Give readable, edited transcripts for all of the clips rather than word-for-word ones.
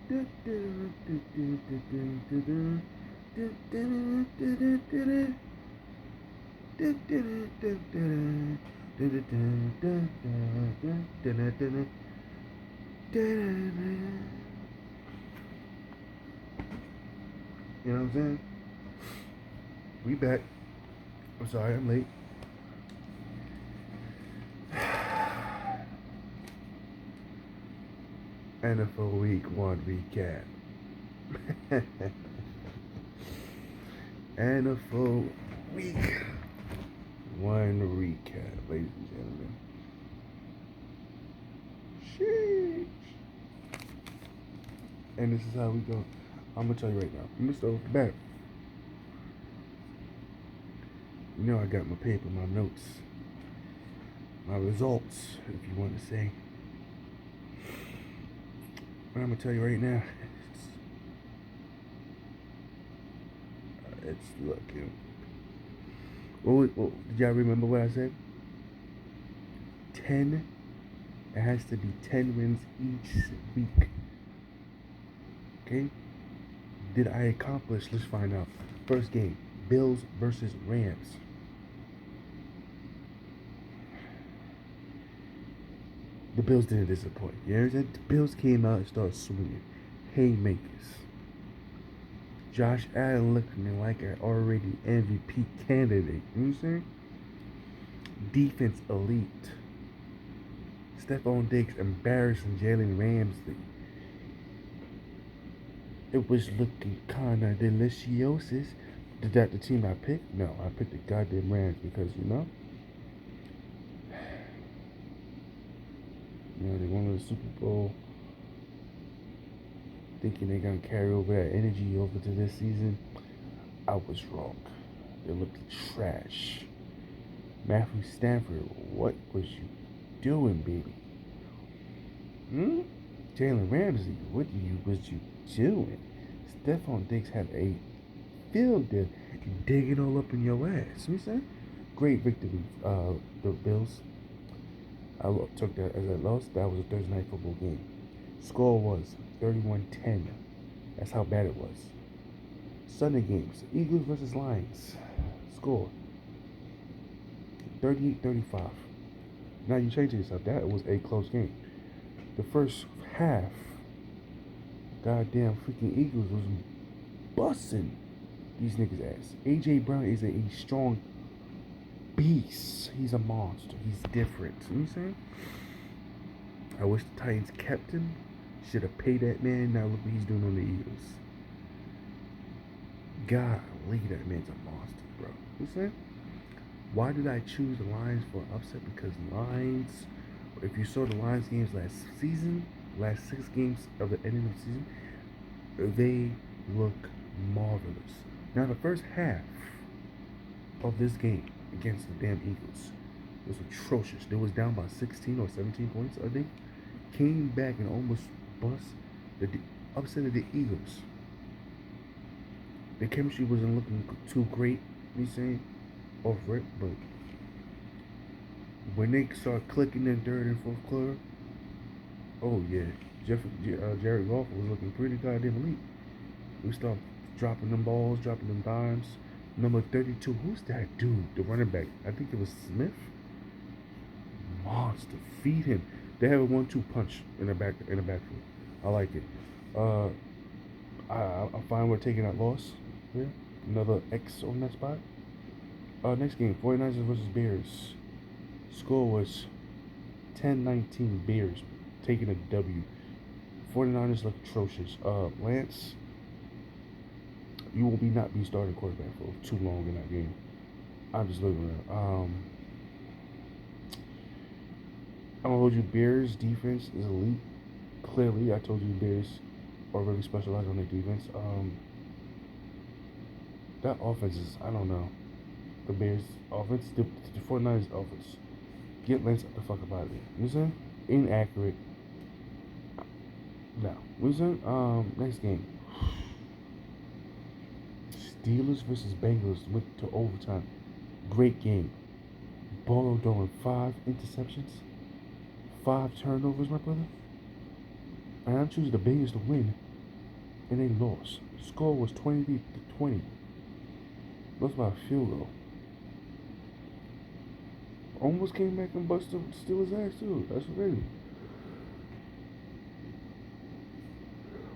You know what I'm saying? We back. I'm sorry, I'm late. NFL Week 1 recap. NFL Week 1 recap, ladies and gentlemen. Sheesh. And this is how we go. I'm gonna tell you right now. I'm gonna start with the bat. You know I got my paper, my notes, my results, if you want to say. But I'm gonna tell you right now, it's looking. Did y'all remember what I said? 10. It has to be 10 wins each week. Okay? Did I accomplish? Let's find out. First game, Bills versus Rams. The Bills didn't disappoint. You understand? The Bills came out and started swinging. Haymakers. Josh Allen looking like an already MVP candidate. You know what I'm saying? Defense elite. Stephon Diggs embarrassing Jalen Ramsey. It was looking kinda delicious. Did that the team I picked? No, I picked the goddamn Rams because they won the Super Bowl. Thinking they're gonna carry over that energy over to this season. I was wrong. They looked trash. Matthew Stafford, what was you doing, baby? Jalen Ramsey, what was you doing? Stephon Diggs had a field there, digging all up in your ass. You know what I'm saying? Great victory, the Bills. I took that as a loss. That was a Thursday night football game. Score was 31-10. That's how bad it was. Sunday games, Eagles versus Lions. Score 38-35. Now you change yourself. That was a close game. The first half, goddamn freaking Eagles was busting these niggas' ass. AJ Brown is a strong beast. He's a monster. He's different. You know what I'm saying? I wish the Titans kept him. Should have paid that man. Now look what he's doing on the Eagles. Golly, that man's a monster, bro. You know what I'm saying? Why did I choose the Lions for an upset? Because Lions, if you saw the Lions games last season, last 6 games of the ending of the season, they look marvelous. Now the first half of this game against the damn Eagles was atrocious. They was down by 16 or 17 points, I think. Came back and almost bust the upset of the Eagles. The chemistry wasn't looking too great, me saying, off rip, but when they start clicking in third and fourth quarter, oh yeah, Jared Goff was looking pretty goddamn elite. We start dropping them balls, dropping them dimes. Number 32, who's that dude? The running back. I think it was Smith. Monster. Feed him. They have a 1-2 punch in the backfield. I like it. I'm fine with taking that loss. Yeah. Another X on that spot. Next game, 49ers versus Bears. Score was 10-19 Bears taking a W. 49ers look atrocious. Lance, you will not be starting quarterback for too long in that game. I'm just looking at it. I'm gonna hold you. Bears defense is elite. Clearly, I told you Bears are really specialized on their defense. That offense is, I don't know. The Bears offense, the 49ers offense. Get Lance the fuck up out of there. You know what I'm saying? Inaccurate. No. What you saying? Next game. Steelers versus Bengals went to overtime. Great game. Burrow throwing 5 interceptions. 5 turnovers, my brother. And I'm choosing the Bengals to win and they lost. Score was 20-20. Lost by a field goal. Almost came back and busted Steelers' ass too. That's crazy.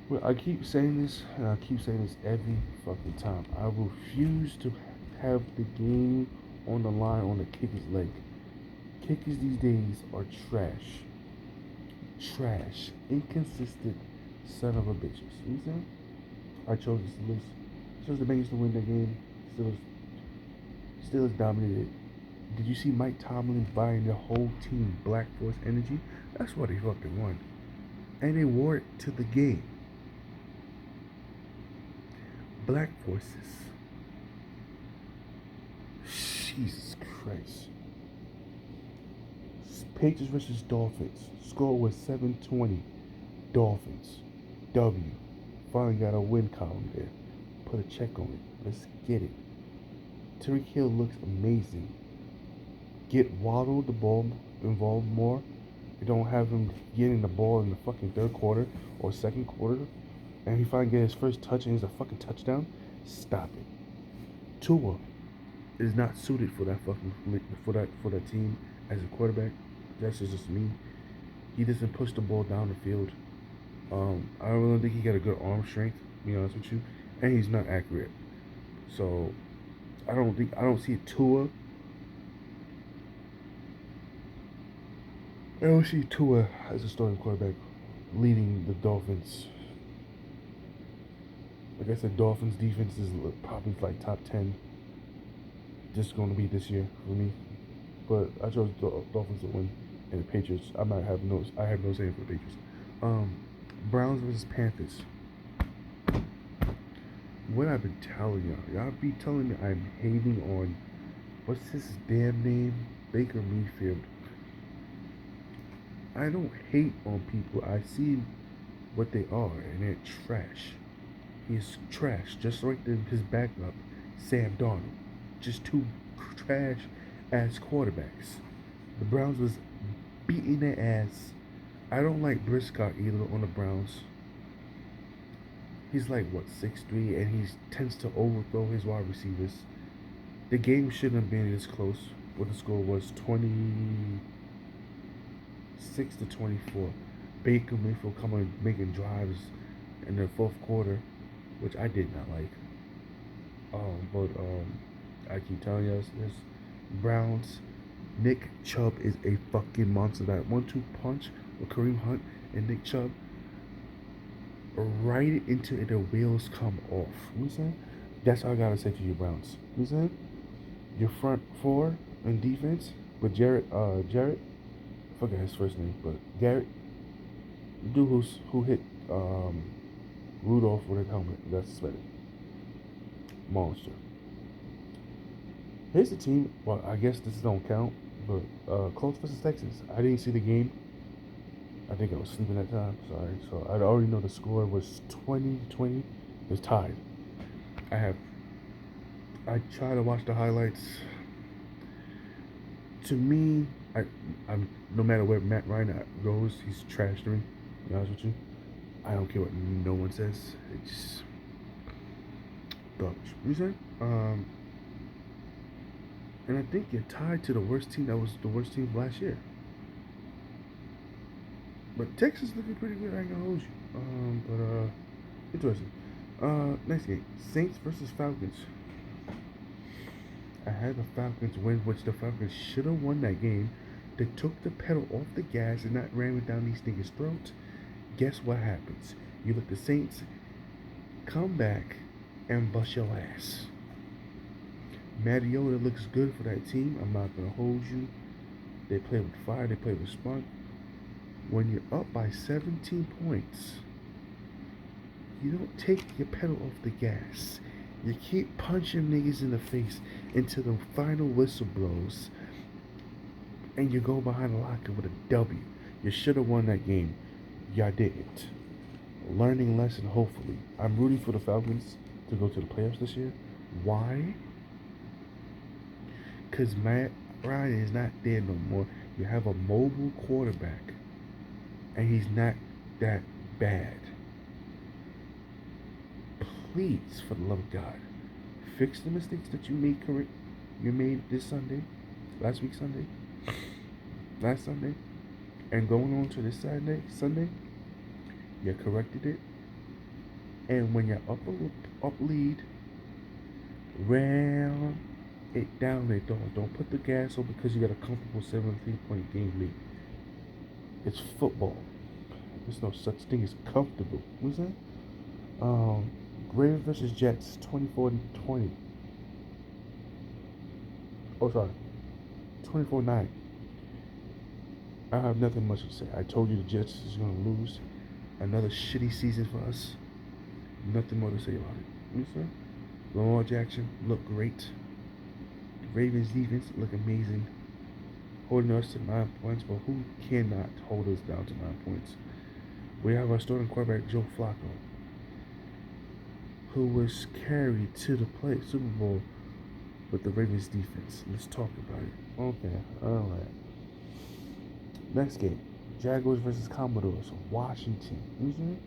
Well, I keep saying this, and I keep saying this every fucking time. I refuse to have the game on the line on the kicker's leg. Kickers these days are trash. Trash. Inconsistent son of a bitches. You know what I'm saying? I chose the Steelers. Chose the Bengals to win the game. Steelers dominated. Did you see Mike Tomlin buying the whole team Black Force energy? That's what he fucking won. And they wore it to the game. Black Forces. Jesus Christ. Patriots versus Dolphins. Score was 7-20. Dolphins. W. Finally got a win column there. Put a check on it. Let's get it. Tyreek Hill looks amazing. Get Waddle the ball involved more. You don't have him getting the ball in the fucking third quarter or second quarter, and he finally get his first touch and it's a fucking touchdown. Stop it. Tua is not suited for that fucking for that team as a quarterback. That's just me. He doesn't push the ball down the field. I don't really think he got a good arm strength, to be honest with you, and he's not accurate. So I don't see Tua. I don't see Tua as a starting quarterback leading the Dolphins. Like I said, Dolphins defense is probably like top 10. Just going to be this year for me. But I chose Dolphins to win, and the Patriots. I have no saying for the Patriots. Browns versus Panthers. What I've been telling y'all be telling me I'm hating on what's his damn name, Baker Mayfield. I don't hate on people. I see what they are, and they're trash. He's trash, just like his backup, Sam Darnold. Just two trash ass quarterbacks. The Browns was beating their ass. I don't like Briscoe either on the Browns. He's like what 6'3", and he tends to overthrow his wide receivers. The game shouldn't have been this close. What the score was 26-24. Baker Mayfield coming making drives in the fourth quarter, which I did not like. But I keep telling you this. Browns. Nick Chubb is a fucking monster. That 1-2 punch with Kareem Hunt and Nick Chubb right into it, the wheels come off. You know what I'm saying? That's all I gotta say to you, Browns. You know what I'm saying? Your front four in defense with Jarrett, I forget his first name, but Garrett, the dude who hit Rudolph with his helmet, that's suspended. Monster. Here's the team. Well, I guess this don't count, but Colts versus Texans. I didn't see the game. I think I was sleeping that time. Sorry. So I already know the score was 20-20. It was tied. I try to watch the highlights. To me, I'm no matter where Matt Ryan goes, he's trash to me. To be honest with you, I don't care what no one says. It's garbage. You know what I'm saying? And I think you're tied to the worst team that was the worst team last year. But Texas looking pretty good. I ain't gonna hold you. Interesting. Next game, Saints versus Falcons. I had the Falcons win, which the Falcons should have won that game. They took the pedal off the gas and not ram it down these niggas' throats. Guess what happens? You let the Saints come back and bust your ass. Mariota looks good for that team. I'm not gonna hold you. They play with fire. They play with spark. When you're up by 17 points, you don't take your pedal off the gas. You keep punching niggas in the face until the final whistle blows, and you go behind the locker with a W. You should have won that game. Y'all didn't. Learning lesson, hopefully. I'm rooting for the Falcons to go to the playoffs this year. Why? Because Matt Ryan is not there no more. You have a mobile quarterback, and he's not that bad. please, for the love of God, fix the mistakes that you made correct. You made this Sunday, last week Sunday, last Sunday, and going on to this Sunday, you corrected it. And when you're up lead, ram it down there. Don't put the gas on because you got a comfortable 17-point game lead. It's football. There's no such thing as comfortable. What's that? Ravens versus Jets, 24-20. Oh, sorry, 24-9. I have nothing much to say. I told you the Jets is going to lose. Another shitty season for us. Nothing more to say about it. You see? Lamar Jackson looked great. The Ravens defense look amazing. Holding us to 9 points, but who cannot hold us down to 9 points? We have our starting quarterback, Joe Flacco, who was carried to the Super Bowl with the Ravens defense. Let's talk about it. Okay, alright. Next game, Jaguars versus Commodores, Washington. You see?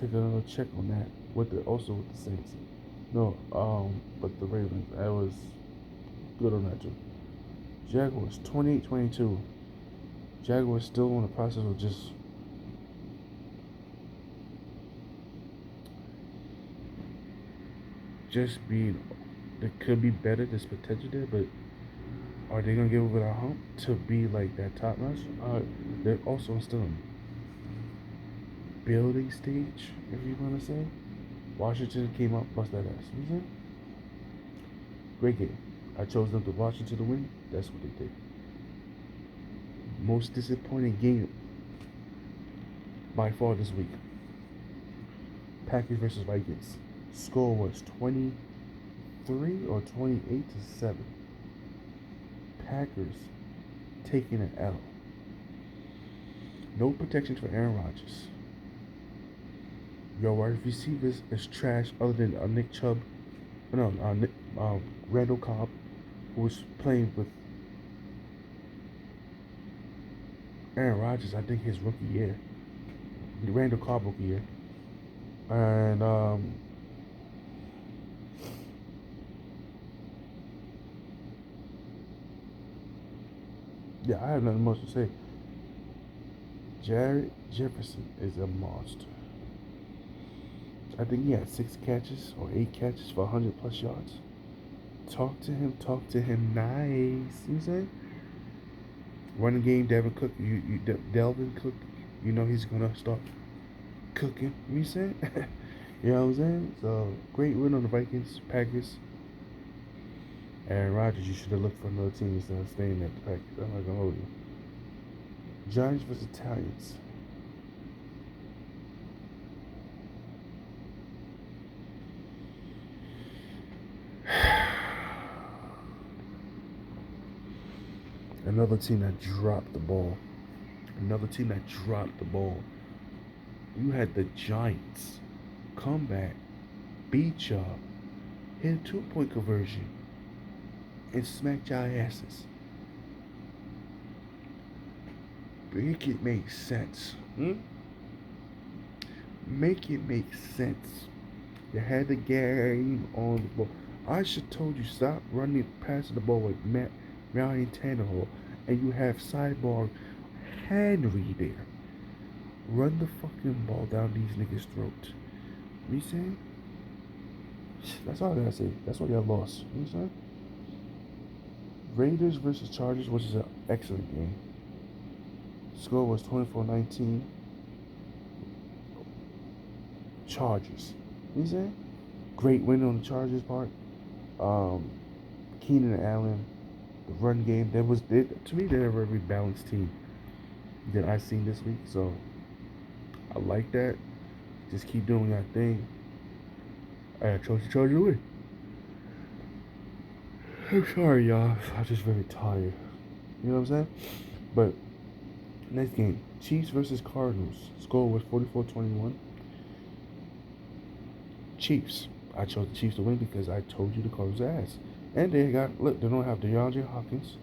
Take another check on that. Also with the Saints. No, but the Ravens. I was good on that too. Jaguars 28-22. Jaguars still in the process of just being. There could be better. There's potential there, but are they gonna get over that hump to be like that top notch? They're also still in building stage, if you wanna say. Washington came out, bust that ass. You see? Great game. I chose them to Washington to win. That's what they did. Most disappointing game by far this week. Packers versus Vikings. Score was 23 or 28-7. Packers taking an L. No protection for Aaron Rodgers. Your wide receivers is trash other than Nick Chubb. Randall Cobb, who was playing with Aaron Rodgers, I think his rookie year. The Randall Cobb rookie year. And yeah, I have nothing much to say. Jared Jefferson is a monster. I think he had 6 catches or 8 catches for 100 plus yards. Talk to him nice. You say? Running game, Devin Cook, Delvin Cook, you know he's gonna start cooking. You say? You know what I'm saying? So great win on the Vikings, Packers. Aaron Rodgers, you should have looked for another team instead of staying at the Packers. I'm not gonna hold you. Giants versus Italians. Another team that dropped the ball. You had the Giants come back, beat y'all, hit a 2-point conversion, and smack y'all asses. Make it make sense. Make it make sense. You had the game on the ball. I should told you stop passing the ball with Ryan Tannehill, and you have sidebar Henry there. Run the fucking ball down these niggas' throats. You saying? That's all I gotta say. That's why y'all lost. You saying? Raiders versus Chargers, which is an excellent game. Score was 24-19. Chargers. You saying? Great win on the Chargers part. Keenan Allen, the run game. To me, they're a very balanced team that I've seen this week. So I like that. Just keep doing that thing. I chose the Chargers to win. I'm sorry, y'all. I'm just very tired. You know what I'm saying? But next game, Chiefs versus Cardinals. Score was 44-21. Chiefs. I chose the Chiefs to win because I told you the Cardinals' ass. And they don't have DeAndre Hopkins.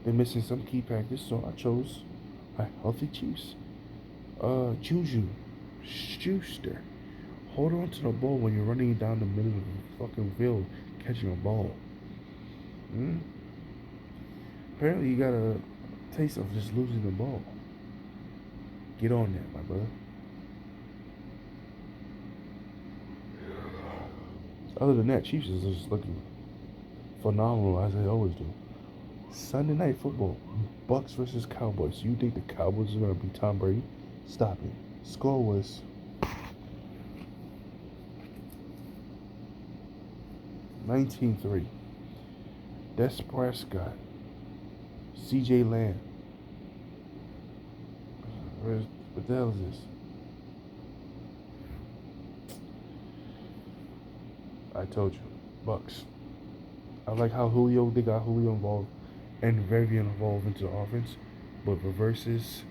They're missing some key packages, so I chose a healthy Chiefs. Juju Schuster Hold on to the ball when you're running down the middle of the fucking field catching a ball. Hmm? Apparently you got a taste of just losing the ball. Get on that, my brother. Other than that, Chiefs is just looking phenomenal as they always do. Sunday night football, Bucks versus Cowboys. You think the Cowboys are gonna beat Tom Brady? Stop it. Score was 19-3. Des Prescott, C.J. Lamb. What the hell is this? I told you, Bucks. I like how they got Julio involved and very involved into the offense, but reverses,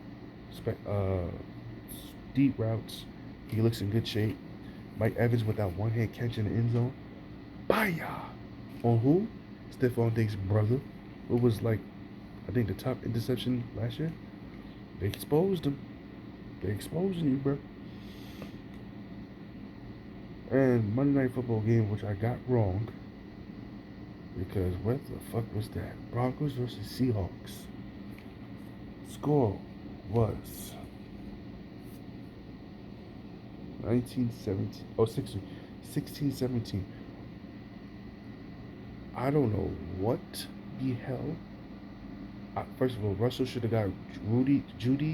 deep routes. He looks in good shape. Mike Evans with that one hand catch in the end zone. Baya! On who? Stephon Diggs' brother. It was like, I think the top interception last year. They exposed him. They exposing you, bro. And Monday Night Football game, which I got wrong. Because what the fuck was that? Broncos versus Seahawks. Score was 19-17. Oh, 16-17. I don't know what the hell. First of all, Russell should have got Judy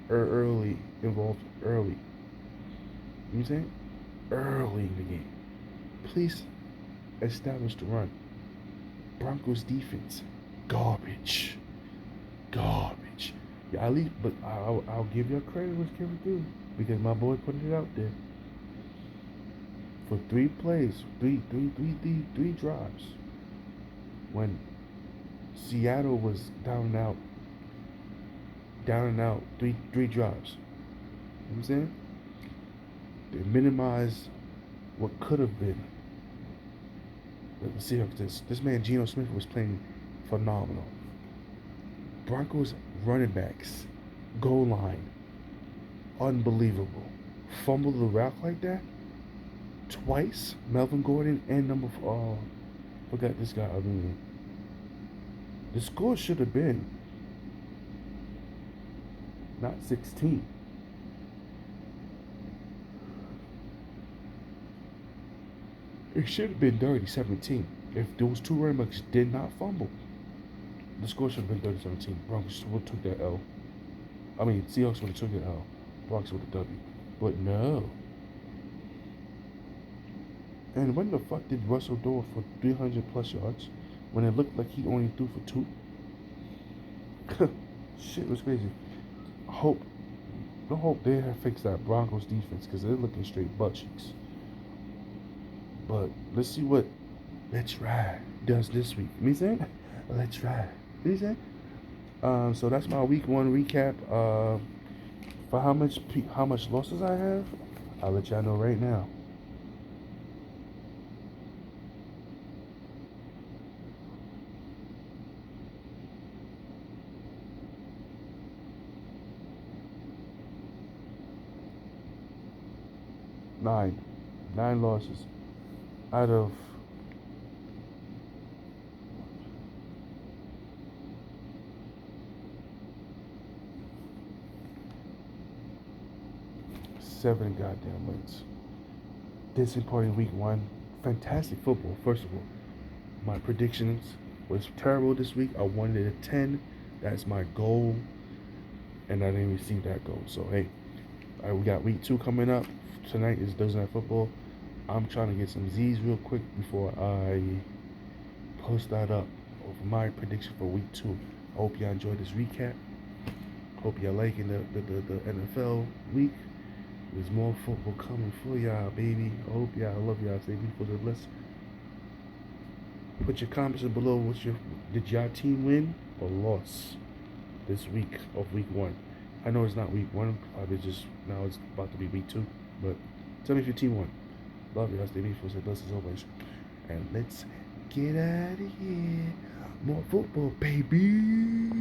early, involved early. You know what I'm saying? Early in the game. Please establish the run. Broncos defense, garbage. Yeah, at least, but I'll give you credit what's given due because my boy put it out there. For 3 plays, three drives. When Seattle was down and out, three drives. You know what I'm saying? They minimized what could have been. Let's see how this man Geno Smith was playing phenomenal. Broncos running backs, goal line, unbelievable. Fumble the route like that twice. Melvin Gordon and forgot this guy. The score should have been not 16. It should have been 30-17. If those 2 running backs did not fumble, the score should have been 30-17. Broncos would have took that L. Seahawks would have took that L. Broncos would have W. But no. And when the fuck did Russell do it for 300 plus yards when it looked like he only threw for 2? Shit was crazy. I hope they have fixed that Broncos defense because they're looking straight butt cheeks. But let's see what Let's Ride does this week. You know what I'm saying? Let's Ride. You know what I'm saying? So that's my week 1 recap. For how much losses I have, I'll let y'all know right now. Nine losses out of 7 goddamn wins. Disappointing week 1. Fantastic football. First of all, my predictions was terrible this week. I wanted a 10. That's my goal, and I didn't receive that goal. So hey, we got week 2 coming up. Tonight is Thursday Night Football. I'm trying to get some Z's real quick before I post that up of my prediction for week 2. I hope y'all enjoyed this recap. Hope y'all liking the NFL week. There's more football coming for y'all, baby. I hope y'all, I love y'all. Stay beautiful. Let's put your comments below. Did y'all team win or lost this week of week 1? I know it's not week 1. Probably just now it's about to be week 2. But tell me if your team won. Love y'all. Stay beautiful. Stay blessed as always. And let's get out of here. More football, baby.